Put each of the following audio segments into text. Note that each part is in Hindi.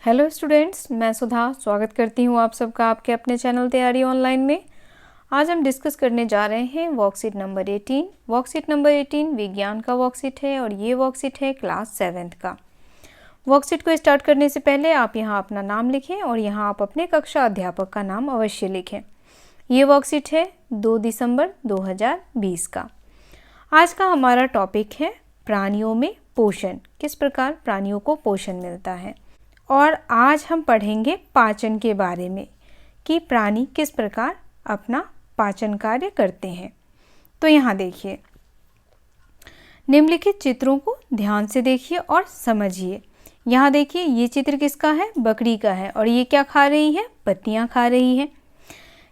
हेलो स्टूडेंट्स, मैं सुधा स्वागत करती हूँ आप सबका आपके अपने चैनल तैयारी ऑनलाइन में। आज हम डिस्कस करने जा रहे हैं वर्कशीट नंबर 18। वर्कशीट नंबर 18 विज्ञान का वर्कशीट है और ये वर्कशीट है क्लास 7th का। वर्कशीट को स्टार्ट करने से पहले आप यहाँ अपना नाम लिखें और यहाँ आप अपने कक्षा अध्यापक का नाम अवश्य लिखें। ये वर्कशीट है 2 दिसंबर 2020 का। आज का हमारा टॉपिक है प्राणियों में पोषण, किस प्रकार प्राणियों को पोषण मिलता है। और आज हम पढ़ेंगे पाचन के बारे में कि प्राणी किस प्रकार अपना पाचन कार्य करते हैं। तो यहाँ देखिए, निम्नलिखित चित्रों को ध्यान से देखिए और समझिए। यहाँ देखिए, ये चित्र किसका है? बकरी का है। और ये क्या खा रही है? पत्तियाँ खा रही है।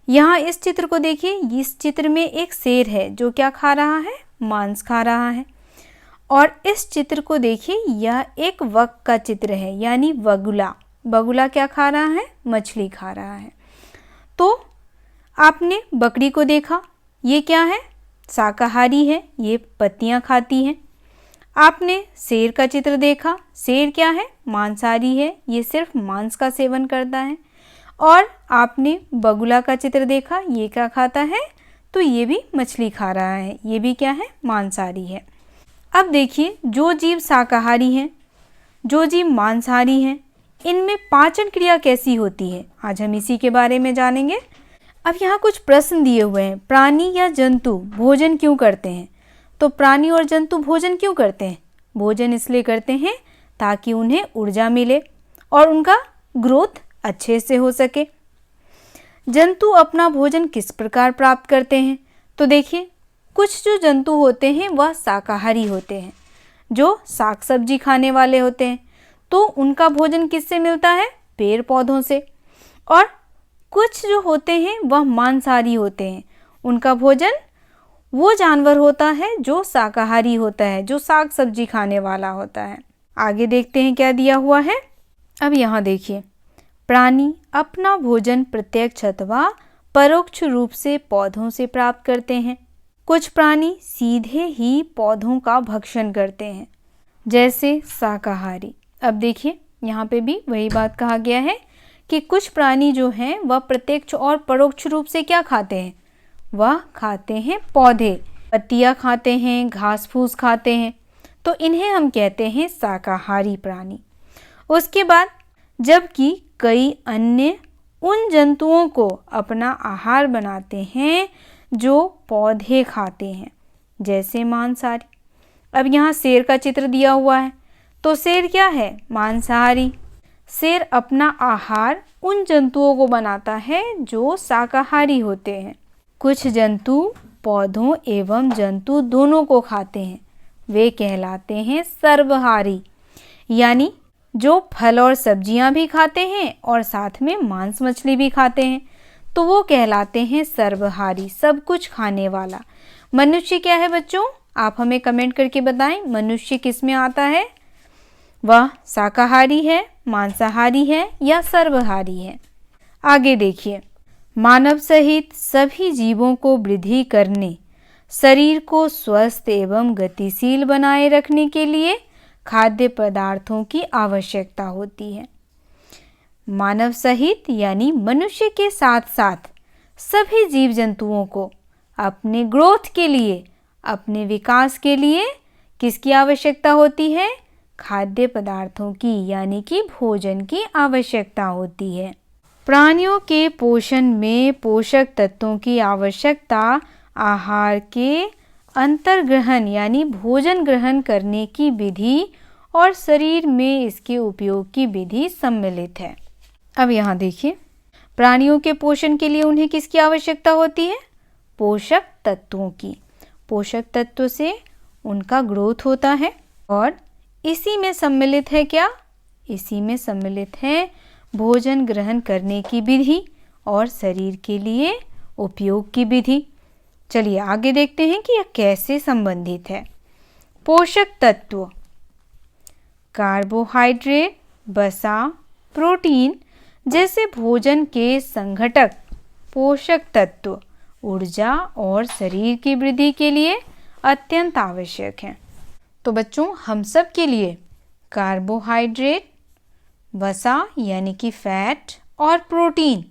यहाँ इस चित्र को देखिए, इस चित्र में एक शेर है जो क्या खा रहा है? मांस खा रहा है। और इस चित्र को देखिए, यह एक वक का चित्र है, यानी बगुला। बगुला क्या खा रहा है? मछली खा रहा है। तो आपने बकरी को देखा, ये क्या है? शाकाहारी है, ये पत्तियां खाती है। आपने शेर का चित्र देखा, शेर क्या है? मांसाहारी है, ये सिर्फ मांस का सेवन करता है। और आपने बगुला का चित्र देखा, ये क्या खाता है? तो ये भी मछली खा रहा है, ये भी क्या है? मांसाहारी है। अब देखिए, जो जीव शाकाहारी हैं, जो जीव मांसाहारी हैं, इनमें पाचन क्रिया कैसी होती है, आज हम इसी के बारे में जानेंगे। अब यहाँ कुछ प्रश्न दिए हुए हैं। प्राणी या जंतु भोजन क्यों करते हैं? तो प्राणी और जंतु भोजन क्यों करते हैं? भोजन इसलिए करते हैं ताकि उन्हें ऊर्जा मिले और उनका ग्रोथ अच्छे से हो सके। जंतु अपना भोजन किस प्रकार प्राप्त करते हैं? तो देखिए, कुछ जो जंतु होते हैं वह शाकाहारी होते हैं, जो साग सब्जी खाने वाले होते हैं। तो उनका भोजन किससे मिलता है? पेड़ पौधों से। और कुछ जो होते हैं वह मांसाहारी होते हैं, उनका भोजन वो जानवर होता है जो शाकाहारी होता है, जो साग सब्जी खाने वाला होता है। आगे देखते हैं क्या दिया हुआ है। अब यहाँ देखिए, प्राणी अपना भोजन प्रत्यक्ष अथवा परोक्ष रूप से पौधों से प्राप्त करते हैं। कुछ प्राणी सीधे ही पौधों का भक्षण करते हैं, जैसे शाकाहारी। अब देखिए, यहाँ पे भी वही बात कहा गया है कि कुछ प्राणी जो हैं वह प्रत्यक्ष और परोक्ष रूप से क्या खाते हैं? वह खाते हैं पौधे, पत्तियाँ खाते हैं, घास फूस खाते हैं। तो इन्हें हम कहते हैं शाकाहारी प्राणी। उसके बाद जबकि कई अन्य उन जंतुओं को अपना आहार बनाते हैं जो पौधे खाते हैं, जैसे मांसाहारी। अब यहाँ शेर का चित्र दिया हुआ है, तो शेर क्या है? मांसाहारी। शेर अपना आहार उन जंतुओं को बनाता है जो शाकाहारी होते हैं। कुछ जंतु पौधों एवं जंतु दोनों को खाते हैं, वे कहलाते हैं सर्वहारी, यानी जो फल और सब्जियां भी खाते हैं और साथ में मांस मछली भी खाते हैं, तो वो कहलाते हैं सर्वहारी, सब कुछ खाने वाला। मनुष्य क्या है बच्चों? आप हमें कमेंट करके बताएं, मनुष्य किस में आता है? वह शाकाहारी है, मांसाहारी है या सर्वहारी है? आगे देखिए, मानव सहित सभी जीवों को वृद्धि करने, शरीर को स्वस्थ एवं गतिशील बनाए रखने के लिए खाद्य पदार्थों की आवश्यकता होती है। मानव सहित यानी मनुष्य के साथ साथ सभी जीव जंतुओं को अपने ग्रोथ के लिए, अपने विकास के लिए किसकी आवश्यकता होती है? खाद्य पदार्थों की, यानी कि भोजन की आवश्यकता होती है। प्राणियों के पोषण में पोषक तत्वों की आवश्यकता आहार के अंतर्ग्रहण यानी भोजन ग्रहण करने की विधि और शरीर में इसके उपयोग की विधि सम्मिलित है। अब यहाँ देखिए, प्राणियों के पोषण के लिए उन्हें किसकी आवश्यकता होती है? पोषक तत्वों की। पोषक तत्व से उनका ग्रोथ होता है और इसी में सम्मिलित है क्या? इसी में सम्मिलित है भोजन ग्रहण करने की विधि और शरीर के लिए उपयोग की विधि। चलिए आगे देखते हैं कि यह कैसे संबंधित है। पोषक तत्व कार्बोहाइड्रेट, वसा, प्रोटीन जैसे भोजन के संघटक पोषक तत्व ऊर्जा और शरीर की वृद्धि के लिए अत्यंत आवश्यक हैं। तो बच्चों, हम सब के लिए कार्बोहाइड्रेट, वसा यानी कि फैट और प्रोटीन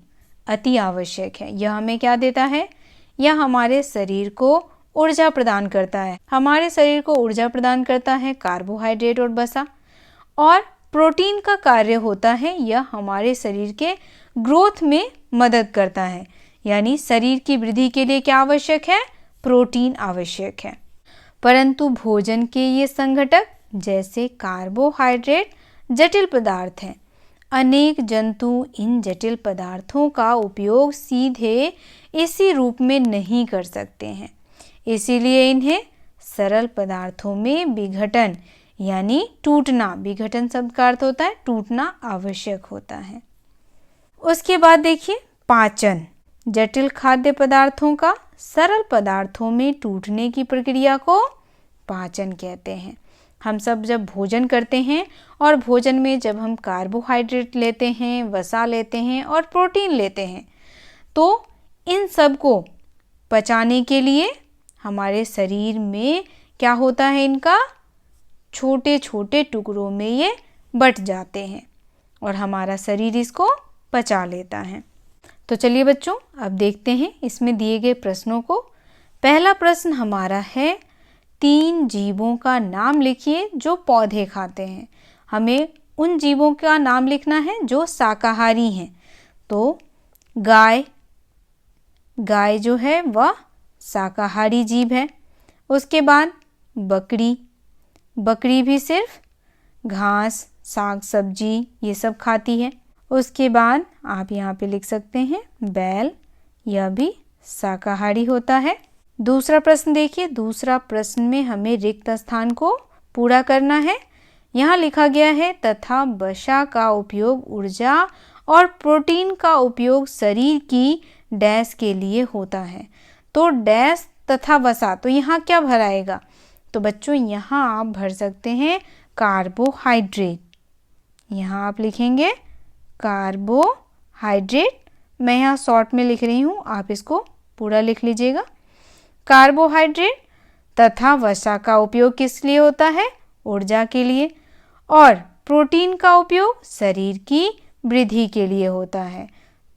अति आवश्यक है। यह हमें क्या देता है? यह हमारे शरीर को ऊर्जा प्रदान करता है। हमारे शरीर को ऊर्जा प्रदान करता है कार्बोहाइड्रेट और वसा। और प्रोटीन का कार्य होता है, यह हमारे शरीर के ग्रोथ में मदद करता है। यानी शरीर की वृद्धि के लिए क्या आवश्यक है? प्रोटीन आवश्यक है। परंतु भोजन के ये संघटक जैसे कार्बोहाइड्रेट जटिल पदार्थ हैं। अनेक जंतु इन जटिल पदार्थों का उपयोग सीधे इसी रूप में नहीं कर सकते हैं, इसीलिए इन्हें सरल पदार्थों में विघटन यानी टूटना, विघटन शब्द का अर्थ होता है टूटना, आवश्यक होता है। उसके बाद देखिए पाचन। जटिल खाद्य पदार्थों का सरल पदार्थों में टूटने की प्रक्रिया को पाचन कहते हैं। हम सब जब भोजन करते हैं और भोजन में जब हम कार्बोहाइड्रेट लेते हैं, वसा लेते हैं और प्रोटीन लेते हैं, तो इन सब को पचाने के लिए हमारे शरीर में क्या होता है? इनका छोटे छोटे टुकड़ों में ये बट जाते हैं और हमारा शरीर इसको पचा लेता है। तो चलिए बच्चों, अब देखते हैं इसमें दिए गए प्रश्नों को। पहला प्रश्न हमारा है, 3 जीवों का नाम लिखिए जो पौधे खाते हैं। हमें उन जीवों का नाम लिखना है जो शाकाहारी हैं। तो गाय जो है वह शाकाहारी जीव है। उसके बाद बकरी भी सिर्फ घास, साग सब्जी ये सब खाती है। उसके बाद आप यहाँ पे लिख सकते हैं बैल, यह भी शाकाहारी होता है। दूसरा प्रश्न देखिए, दूसरा प्रश्न में हमें रिक्त स्थान को पूरा करना है। यहाँ लिखा गया है तथा वसा का उपयोग ऊर्जा और प्रोटीन का उपयोग शरीर की डैश के लिए होता है। तो डैश तथा वसा, तो यहाँ क्या भराएगा? तो बच्चों यहाँ आप भर सकते हैं कार्बोहाइड्रेट। यहाँ आप लिखेंगे कार्बोहाइड्रेट। मैं यहाँ शॉर्ट में लिख रही हूँ, आप इसको पूरा लिख लीजिएगा। कार्बोहाइड्रेट तथा वसा का उपयोग किस लिए होता है? ऊर्जा के लिए। और प्रोटीन का उपयोग शरीर की वृद्धि के लिए होता है।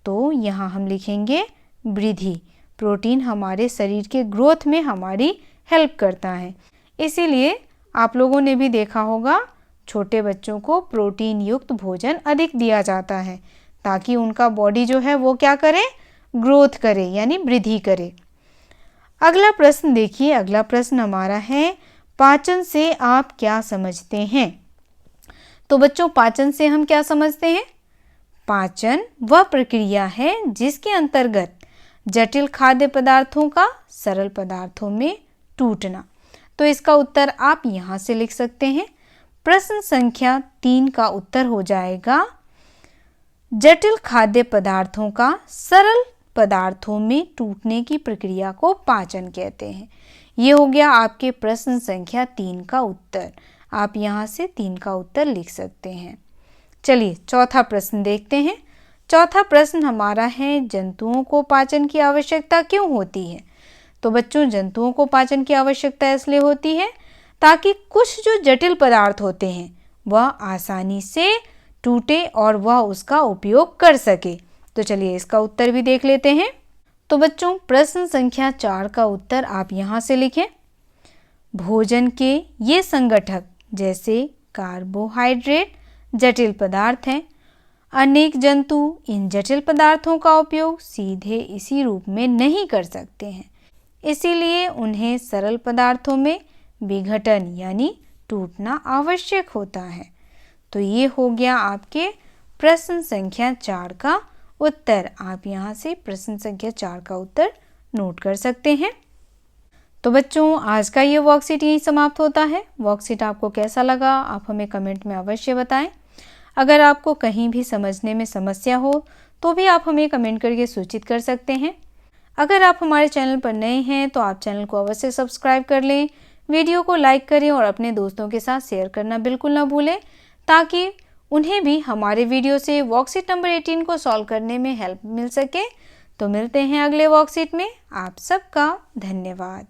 तो यहाँ हम लिखेंगे वृद्धि। प्रोटीन हमारे शरीर के ग्रोथ में हमारी हेल्प करता है। इसीलिए आप लोगों ने भी देखा होगा छोटे बच्चों को प्रोटीन युक्त भोजन अधिक दिया जाता है ताकि उनका बॉडी जो है वो क्या करे? ग्रोथ करे यानी वृद्धि करे। अगला प्रश्न देखिए, अगला प्रश्न हमारा है पाचन से आप क्या समझते हैं? तो बच्चों पाचन से हम क्या समझते हैं? पाचन वह प्रक्रिया है जिसके अंतर्गत जटिल खाद्य पदार्थों का सरल पदार्थों में टूटना। तो इसका उत्तर आप यहाँ से लिख सकते हैं। प्रश्न संख्या 3 का उत्तर हो जाएगा जटिल खाद्य पदार्थों का सरल पदार्थों में टूटने की प्रक्रिया को पाचन कहते हैं। ये हो गया आपके प्रश्न संख्या 3 का उत्तर। आप यहाँ से 3 का उत्तर लिख सकते हैं। चलिए चौथा प्रश्न देखते हैं। चौथा प्रश्न हमारा है जंतुओं को पाचन की आवश्यकता क्यों होती है? तो बच्चों जंतुओं को पाचन की आवश्यकता इसलिए होती है ताकि कुछ जो जटिल पदार्थ होते हैं वह आसानी से टूटे और वह उसका उपयोग कर सके। तो चलिए इसका उत्तर भी देख लेते हैं। तो बच्चों प्रश्न संख्या 4 का उत्तर आप यहाँ से लिखें। भोजन के ये संगठक जैसे कार्बोहाइड्रेट जटिल पदार्थ हैं। अनेक जंतु इन जटिल पदार्थों का उपयोग सीधे इसी रूप में नहीं कर सकते हैं, इसीलिए उन्हें सरल पदार्थों में विघटन यानी टूटना आवश्यक होता है। तो ये हो गया आपके प्रश्न संख्या 4 का उत्तर। आप यहाँ से प्रश्न संख्या 4 का उत्तर नोट कर सकते हैं। तो बच्चों आज का ये वर्कशीट यहीं समाप्त होता है। वर्कशीट आपको कैसा लगा आप हमें कमेंट में अवश्य बताएं। अगर आपको कहीं भी समझने में समस्या हो तो भी आप हमें कमेंट करके सूचित कर सकते हैं। अगर आप हमारे चैनल पर नए हैं तो आप चैनल को अवश्य सब्सक्राइब कर लें, वीडियो को लाइक करें और अपने दोस्तों के साथ शेयर करना बिल्कुल ना भूलें ताकि उन्हें भी हमारे वीडियो से वर्कशीट नंबर 18 को सॉल्व करने में हेल्प मिल सके। तो मिलते हैं अगले वर्कशीट में। आप सबका धन्यवाद।